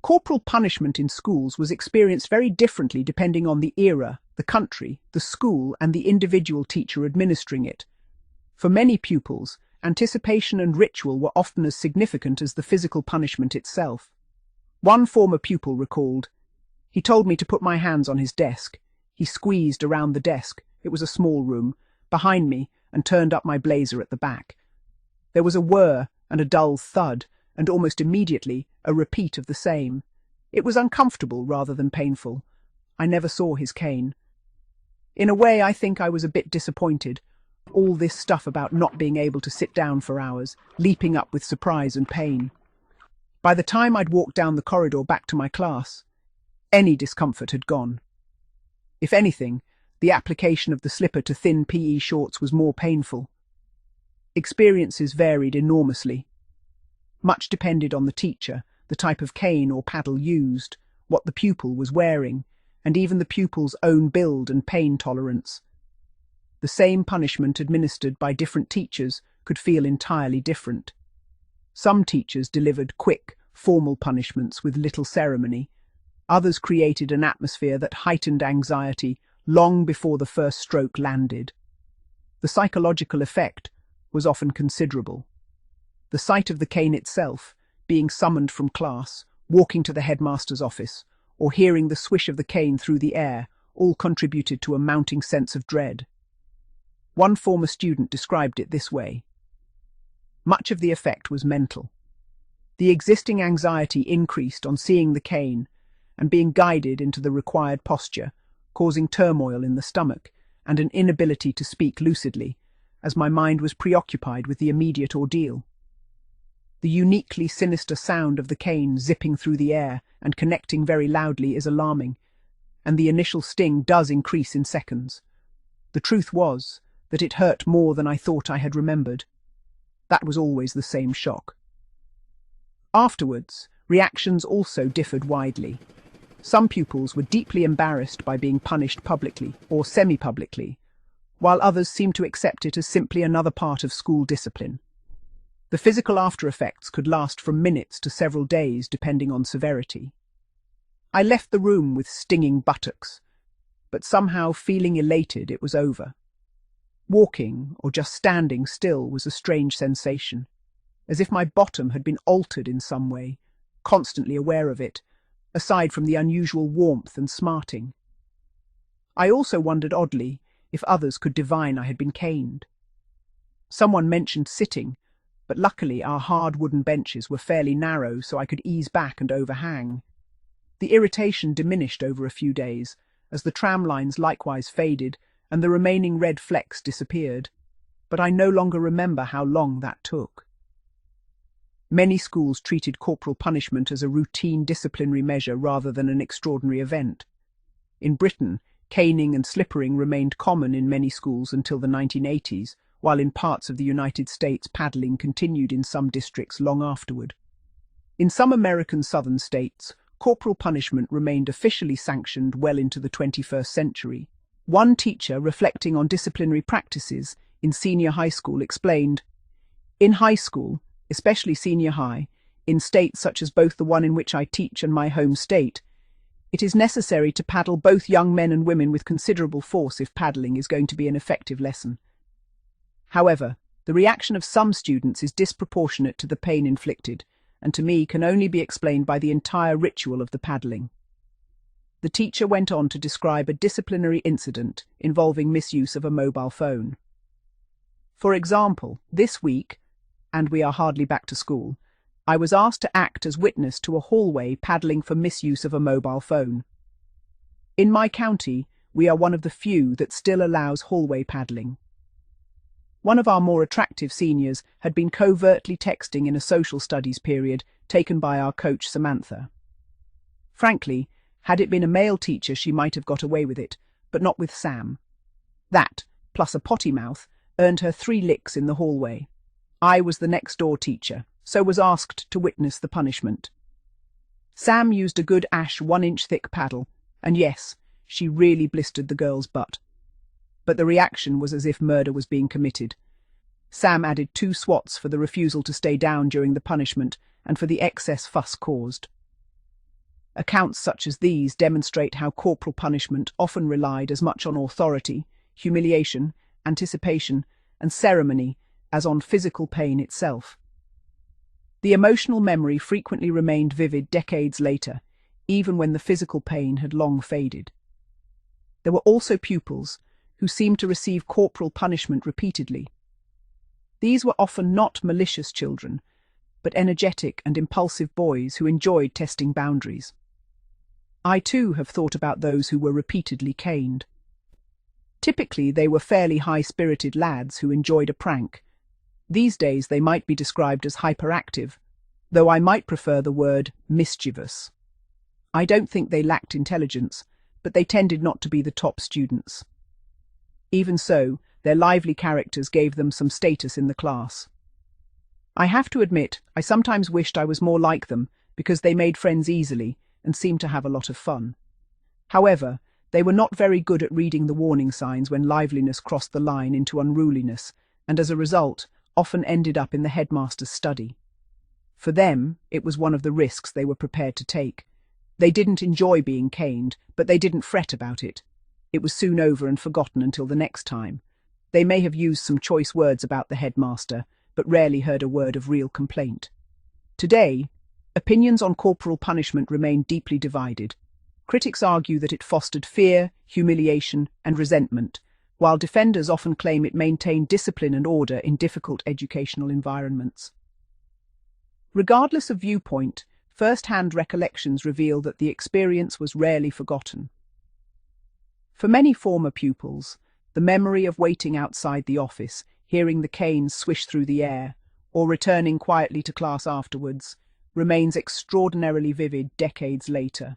Corporal punishment in schools was experienced very differently depending on the era, the country, the school, and the individual teacher administering it. For many pupils, anticipation and ritual were often as significant as the physical punishment itself. One former pupil recalled, "He told me to put my hands on his desk. He squeezed around the desk, it was a small room, behind me, and turned up my blazer at the back. There was a whir and a dull thud, and almost immediately a repeat of the same. It was uncomfortable rather than painful. I never saw his cane. In a way, I think I was a bit disappointed. All this stuff about not being able to sit down for hours, leaping up with surprise and pain. By the time I'd walked down the corridor back to my class, any discomfort had gone. If anything, the application of the slipper to thin PE shorts was more painful. Experiences varied enormously. Much depended on the teacher, the type of cane or paddle used, what the pupil was wearing, and even the pupil's own build and pain tolerance. The same punishment administered by different teachers could feel entirely different. Some teachers delivered quick, formal punishments with little ceremony. Others created an atmosphere that heightened anxiety long before the first stroke landed. The psychological effect was often considerable. The sight of the cane itself, being summoned from class, walking to the headmaster's office, or hearing the swish of the cane through the air, all contributed to a mounting sense of dread. One former student described it this way. Much of the effect was mental. The existing anxiety increased on seeing the cane and being guided into the required posture, causing turmoil in the stomach and an inability to speak lucidly, as my mind was preoccupied with the immediate ordeal. The uniquely sinister sound of the cane zipping through the air and connecting very loudly is alarming, and the initial sting does increase in seconds. The truth was that it hurt more than I thought I had remembered. That was always the same shock. Afterwards, reactions also differed widely. Some pupils were deeply embarrassed by being punished publicly or semi-publicly, while others seemed to accept it as simply another part of school discipline. The physical after-effects could last from minutes to several days depending on severity. I left the room with stinging buttocks, but somehow feeling elated it was over. Walking, or just standing still, was a strange sensation, as if my bottom had been altered in some way, constantly aware of it, aside from the unusual warmth and smarting. I also wondered oddly if others could divine I had been caned. Someone mentioned sitting, but luckily our hard wooden benches were fairly narrow so I could ease back and overhang. The irritation diminished over a few days, as the tram lines likewise faded and the remaining red flecks disappeared, but I no longer remember how long that took. Many schools treated corporal punishment as a routine disciplinary measure rather than an extraordinary event. In Britain, caning and slippering remained common in many schools until the 1980s, while in parts of the United States paddling continued in some districts long afterward. In some American southern states, corporal punishment remained officially sanctioned well into the 21st century. One teacher, reflecting on disciplinary practices in senior high school, explained, "In high school, especially senior high, in states such as both the one in which I teach and my home state, it is necessary to paddle both young men and women with considerable force if paddling is going to be an effective lesson. However, the reaction of some students is disproportionate to the pain inflicted, and to me can only be explained by the entire ritual of the paddling." The teacher went on to describe a disciplinary incident involving misuse of a mobile phone. "For example, this week, and we are hardly back to school, I was asked to act as witness to a hallway paddling for misuse of a mobile phone. In my county, we are one of the few that still allows hallway paddling. One of our more attractive seniors had been covertly texting in a social studies period taken by our coach Samantha. Frankly, had it been a male teacher she might have got away with it, but not with Sam. That, plus a potty mouth, earned her 3 licks in the hallway. I was the next-door teacher, so was asked to witness the punishment. Sam used a good ash 1-inch thick paddle, and yes, she really blistered the girl's butt. But the reaction was as if murder was being committed. Sam added 2 swats for the refusal to stay down during the punishment and for the excess fuss caused. Accounts such as these demonstrate how corporal punishment often relied as much on authority, humiliation, anticipation, and ceremony as on physical pain itself. The emotional memory frequently remained vivid decades later, even when the physical pain had long faded. There were also pupils who seemed to receive corporal punishment repeatedly. These were often not malicious children, but energetic and impulsive boys who enjoyed testing boundaries. I too have thought about those who were repeatedly caned. Typically, they were fairly high-spirited lads who enjoyed a prank. These days they might be described as hyperactive, though I might prefer the word mischievous. I don't think they lacked intelligence, but they tended not to be the top students. Even so, their lively characters gave them some status in the class. I have to admit, I sometimes wished I was more like them because they made friends easily and seemed to have a lot of fun. However, they were not very good at reading the warning signs when liveliness crossed the line into unruliness, and as a result, often ended up in the headmaster's study. For them, it was one of the risks they were prepared to take. They didn't enjoy being caned, but they didn't fret about it. It was soon over and forgotten until the next time. They may have used some choice words about the headmaster, but rarely heard a word of real complaint. Today, opinions on corporal punishment remain deeply divided. Critics argue that it fostered fear, humiliation, and resentment, while defenders often claim it maintained discipline and order in difficult educational environments. Regardless of viewpoint, first-hand recollections reveal that the experience was rarely forgotten. For many former pupils, the memory of waiting outside the office, hearing the canes swish through the air, or returning quietly to class afterwards, remains extraordinarily vivid decades later.